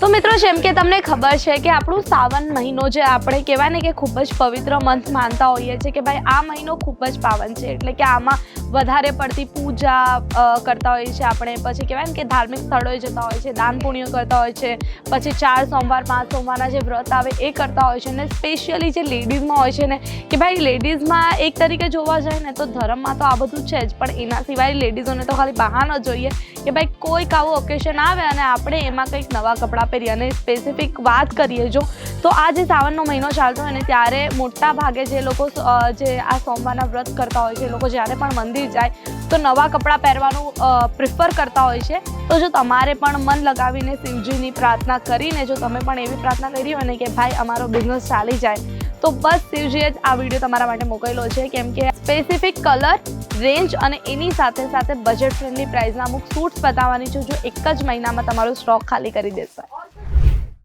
તો મિત્રો જેમ કે તમને ખબર છે કે આપણું સાવન મહિનો જે આપણે કહેવાય ને કે ખૂબ જ પવિત્ર મંથ માનતા હોઈએ છીએ કે ભાઈ આ મહિનો ખૂબ જ પાવન છે, એટલે કે આમાં વધારે પડતી પૂજા કરતા હોઈએ છીએ આપણે, પછી કહેવાય ને કે ધાર્મિક સ્થળોએ જતા હોય છે, દાન પુણ્ય કરતા હોય છે, પછી 4 સોમવાર 5 સોમવારના જે વ્રત આવે એ કરતા હોય છે. અને સ્પેશિયલી જે લેડીઝમાં હોય છે ને કે ભાઈ લેડીઝમાં એક તરીકે જોવા જાય ને તો ધર્મમાં તો આ બધું છે જ, પણ એના સિવાય લેડીઝોને તો ખાલી બહાનો જોઈએ કે ભાઈ કોઈક આવું ઓકેશન આવે અને આપણે એમાં કંઈક નવા કપડાં પહેરીએ. અને સ્પેસિફિક વાત કરીએ જો તો આ જે સાવનનો મહિનો ચાલતો હોય ને ત્યારે મોટા ભાગે જે લોકો જે આ સોમવારના વ્રત કરતા હોય છે એ લોકો જ્યારે પણ મંદિર જાય તો નવા કપડાં પહેરવાનું પ્રિફર કરતા હોય છે. તો જો તમારે પણ મન લગાવીને શિવજીની પ્રાર્થના કરીને જો તમે પણ એવી પ્રાર્થના કરી હોય ને કે ભાઈ અમારો બિઝનેસ ચાલી જાય તો બસ શિવજીએ જ આ વિડીયો તમારા માટે મોકલેલો છે, કેમ કે સ્પેસિફિક કલર રેન્જ અને એની સાથે સાથે બજેટ ફ્રેન્ડલી પ્રાઇસના અમુક સૂટ્સ બતાવવાની છું જો એક જ મહિનામાં તમારો સ્ટોક ખાલી કરી દેશે.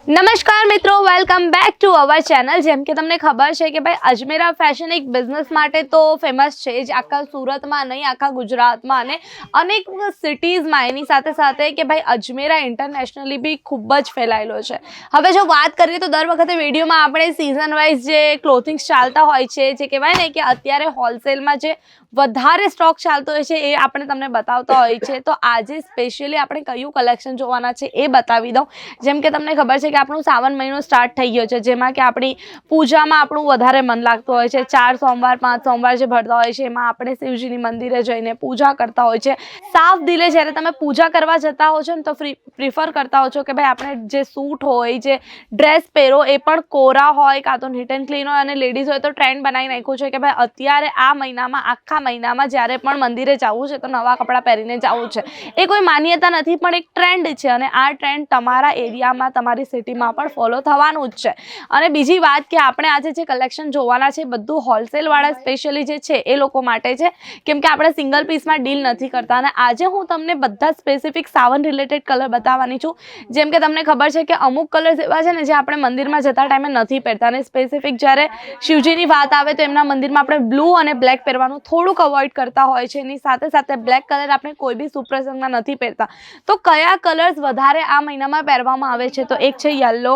નમસ્કાર મિત્રો, welcome back to our channel. જેમ કે તમને ખબર છે કે ભાઈ અજમેરા ફેશન એક બિઝનેસ માટે તો ફેમસ છે જ, આખા સુરતમાં નહીં આખા ગુજરાતમાં અને અનેક સિટીઝમાં. એની સાથે સાથે કે ભાઈ અજમેરા ઇન્ટરનેશનલી બી ખૂબ જ ફેલાયેલો છે. હવે જો વાત કરીએ તો દર વખતે વિડીયોમાં આપણે સિઝન વાઇઝ જે ક્લોથિંગ્સ ચાલતા હોય છે, જે કહેવાય ને કે અત્યારે હોલસેલમાં જે વધારે સ્ટોક ચાલતો હોય છે એ આપણે તમને બતાવતા હોય છે. તો આજે સ્પેશિયલી આપણે કયું કલેક્શન જોવાના છે એ બતાવી દઉં. જેમ કે તમને ખબર છે કે આપણું સાવન મહિનો સ્ટાર્ટ થઈ ગયો છે, જેમાં કે આપણી પૂજામાં આપણું વધારે મન લાગતું હોય છે. 4 સોમવાર 5 સોમવાર જે ભરતા હોય છે એમાં આપણે શિવજીની મંદિરે જઈને પૂજા કરતા હોય છે. સાફ દિલે જ્યારે તમે પૂજા કરવા જતા હો છો ને તો પ્રિફર કરતા હો છો કે ભાઈ આપણે જે સૂટ હોય, જે ડ્રેસ પહેરો એ પણ કોરા હોય કાં તો નીટ એન્ડ ક્લીન હોય. અને લેડીઝ હોય તો ટ્રેન્ડ બનાવી નાખ્યું છે કે ભાઈ અત્યારે આ મહિનામાં આખા મહિનામાં જ્યારે પણ મંદિરે જવું છે તો નવા કપડાં પહેરીને જવું છે. એ કોઈ માન્યતા નથી પણ એક ટ્રેન્ડ છે અને આ ટ્રેન્ડ તમારા એરિયામાં તમારી સિટીમાં પણ ફોલો થવાનું જ છે. અને બીજી વાત કે આપણે આજે જે કલેક્શન જોવાના છે બધું હોલસેલવાળા સ્પેશિયલી જે છે એ લોકો માટે છે, કેમ કે આપણે સિંગલ પીસમાં ડીલ નથી કરતા. અને આજે હું તમને બધા સ્પેસિફિક સાવન રિલેટેડ કલર બતાવવાની છું. જેમ કે તમને ખબર છે કે અમુક કલર્સ એવા છે ને જે આપણે મંદિરમાં જતા ટાઈમે નથી પહેરતા, અને સ્પેસિફિક જ્યારે શિવજીની વાત આવે તો એમના મંદિરમાં આપણે બ્લુ અને બ્લેક પહેરવાનું થોડુંક અવોઇડ કરતા હોય છે. એની સાથે સાથે બ્લેક કલર આપણે કોઈ બી સુપ્રસંગમાં નથી પહેરતા. તો કયા કલર્સ વધારે આ મહિનામાં પહેરવામાં આવે છે? તો એક છે યલો,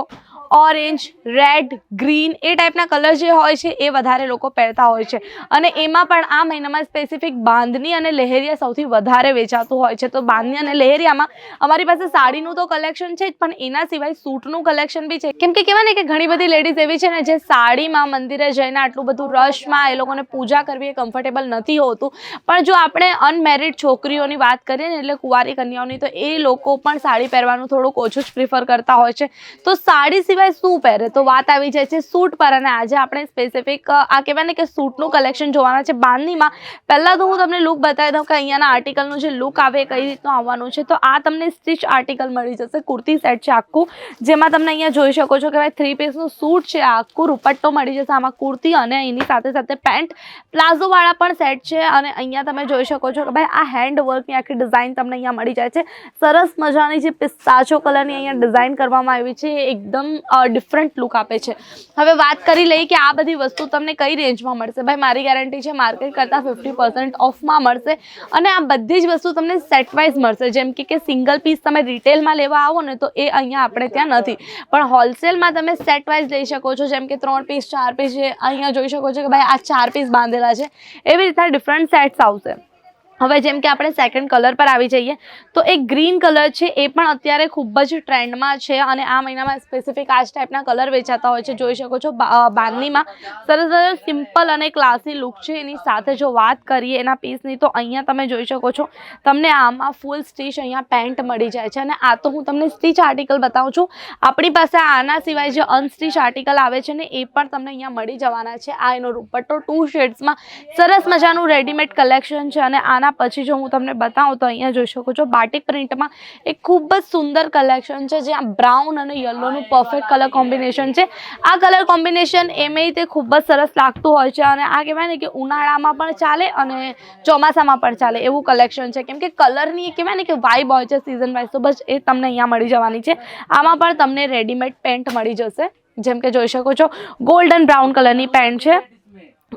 ઓરેન્જ, રેડ, ગ્રીન, એ ટાઈપના કલર જે હોય છે એ વધારે લોકો પહેરતા હોય છે. અને એમાં પણ આ મહિનામાં સ્પેસિફિક બાંધણી અને લહેરિયા સૌથી વધારે વેચાતું હોય છે. તો બાંધણી અને લહેરિયામાં અમારી પાસે સાડીનું તો કલેક્શન છે જ, પણ એના સિવાય સૂટનું કલેક્શન બી છે. કેમ કે કહેવાય ને કે ઘણી બધી લેડીઝ એવી છે ને જે સાડીમાં મંદિરે જઈને આટલું બધું રશમાં એ લોકોને પૂજા કરવી એ કમ્ફર્ટેબલ નથી હોતું. પણ જો આપણે અનમેરિડ છોકરીઓની વાત કરીએ ને એટલે કુંવારી કન્યાઓની, તો એ લોકો પણ સાડી પહેરવાનું થોડુંક ઓછું જ પ્રિફર કરતા હોય છે. તો સાડી સિવાય શું પહેરે? તો વાત આવી જાય છે સૂટ પર. અને આજે આપણે સ્પેસિફિક આ કહેવાય ને કે સૂટનું કલેક્શન જોવાના છે બાંધણીમાં. પહેલાં તો હું તમને લુક બતાવી દઉં કે અહીંયાના આર્ટિકલનું જે લુક આવે કઈ રીતનું આવવાનું છે. તો આ તમને સ્ટિચ આર્ટિકલ મળી જશે, કુર્તી સેટ છે આખું, જેમાં તમને અહીંયા જોઈ શકો છો કે ભાઈ 3 પીસનું સૂટ છે, આખું રૂપટ્ટો મળી જશે આમાં કુર્તી અને એની સાથે સાથે પેન્ટ, પ્લાઝોવાળા પણ સેટ છે. અને અહીંયા તમે જોઈ શકો છો કે ભાઈ આ હેન્ડ વર્કની આખી ડિઝાઇન તમને અહીંયા મળી જાય છે. સરસ મજાની જે પિસ્તાચો કલરની અહીંયા ડિઝાઇન કરવામાં આવી છે, એકદમ ડિફરન્ટ લુક આપે છે. હવે વાત કરી લઈએ કે આ બધી વસ્તુ તમને કઈ રેન્જમાં મળશે. ભાઈ મારી ગેરંટી છે માર્કેટ કરતાં 50% ઓફમાં મળશે. અને આ બધી જ વસ્તુ તમને સેટ વાઇઝ મળશે. જેમ કે સિંગલ પીસ તમે રિટેલમાં લેવા આવો ને તો એ અહીંયા આપણે ત્યાં નથી, પણ હોલસેલમાં તમે સેટ વાઇઝ લઈ શકો છો. જેમ કે 3 પીસ 4 પીસ જે અહીંયા જોઈ શકો છો કે ભાઈ આ 4 પીસ બાંધેલા છે, એવી રીતના ડિફરન્ટ સેટ્સ આવશે. હવે જેમ કે આપણે સેકન્ડ કલર પર આવી જઈએ તો એક ગ્રીન કલર છે, એ પણ અત્યારે ખૂબ જ ટ્રેન્ડમાં છે. અને આ મહિનામાં સ્પેસિફિક આ જ ટાઈપના કલર વેચાતા હોય છે. જોઈ શકો છો બાંધણીમાં સરસ સરસ સિમ્પલ અને ક્લાસી લુક છે. એની સાથે જો વાત કરીએ એના પીસની તો અહીંયા તમે જોઈ શકો છો તમને આમાં ફૂલ સ્ટીચ અહીંયા પેન્ટ મળી જાય છે. અને આ તો હું તમને સ્ટીચ આર્ટિકલ બતાવું છું. આપણી પાસે આના સિવાય જે અનસ્ટીચ આર્ટિકલ આવે છે ને એ પણ તમને અહીંયા મળી જવાના છે. આ એનો દુપટ્ટો 2 શેડ્સમાં સરસ મજાનું રેડીમેડ કલેક્શન છે. અને આના પછી જો હું તમને બતાવું તો અહીંયા જોઈ શકો છો બાટિક પ્રિન્ટમાં એક ખૂબ જ સુંદર કલેક્શન છે, જ્યાં બ્રાઉન અને યલોનું પરફેક્ટ કલર કોમ્બિનેશન છે. આ કલર કોમ્બિનેશન એમેય તે ખૂબ જ સરસ લાગતું હોય છે. અને આ કહેવાય ને કે ઉનાળામાં પણ ચાલે અને ચોમાસામાં પણ ચાલે એવું કલેક્શન છે. કેમ કે કલરની કહેવાય ને કે વાઇબ હોય છે સિઝન વાઇઝ, તો બસ એ તમને અહીંયા મળી જવાની છે. આમાં પણ તમને રેડીમેડ પેન્ટ મળી જશે. જેમ કે જોઈ શકો છો ગોલ્ડન બ્રાઉન કલરની પેન્ટ છે.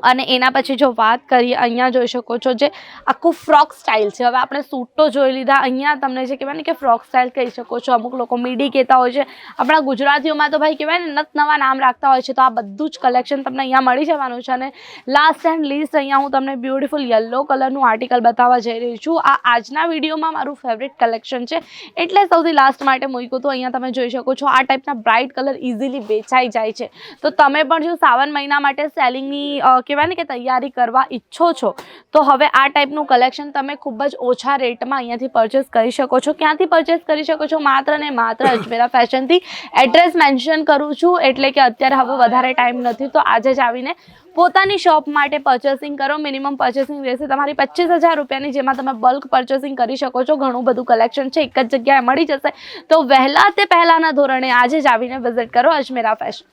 અને એના પછી જો વાત કરીએ, અહીંયા જોઈ શકો છો જે આખું ફ્રોક સ્ટાઇલ છે. હવે આપણે સૂટ તો જોઈ લીધા, અહીંયા તમને જે કહેવાય ને કે ફ્રોક સ્ટાઇલ કહી શકો છો. અમુક લોકો મીડી કહેતા હોય છે. આપણા ગુજરાતીઓમાં તો ભાઈ કહેવાય ને નવા નામ રાખતા હોય છે. તો આ બધું જ કલેક્શન તમને અહીંયા મળી જવાનું છે. અને લાસ્ટ એન્ડ લીસ્ટ અહીંયા હું તમને બ્યુટીફુલ યલો કલરનું આર્ટિકલ બતાવવા જઈ રહી છું. આ આજના વિડીયોમાં મારું ફેવરેટ કલેક્શન છે એટલે સૌથી લાસ્ટ માટે મૂક્યું હતું. અહીંયા તમે જોઈ શકો છો આ ટાઈપના બ્રાઇટ કલર ઇઝીલી વેચાઈ જાય છે. તો તમે પણ જો શ્રાવણ મહિના માટે સેલિંગની કહેવાય ને કે તૈયારી કરવા ઈચ્છો છો તો હવે આ ટાઈપનું કલેક્શન તમે ખૂબ જ ઓછા રેટમાં અહીંયાથી પરચેસ કરી શકો છો. ક્યાંથી પરચેસ કરી શકો છો? માત્ર ને માત્ર અજમેરા ફેશનથી. એડ્રેસ મેન્શન કરું છું એટલે કે અત્યારે હવે વધારે ટાઈમ નથી, તો આજે જ આવીને પોતાની શોપ માટે પરચેસિંગ કરો. મિનિમમ પરચેસિંગ રહેશે તમારી 25,000 રૂપિયાની, જેમાં તમે બલ્ક પરચેસિંગ કરી શકો છો. ઘણું બધું કલેક્શન છે, એક જ જગ્યાએ મળી જશે. તો વહેલા તે પહેલાંના ધોરણે આજે જ આવીને વિઝિટ કરો અજમેરા ફેશન.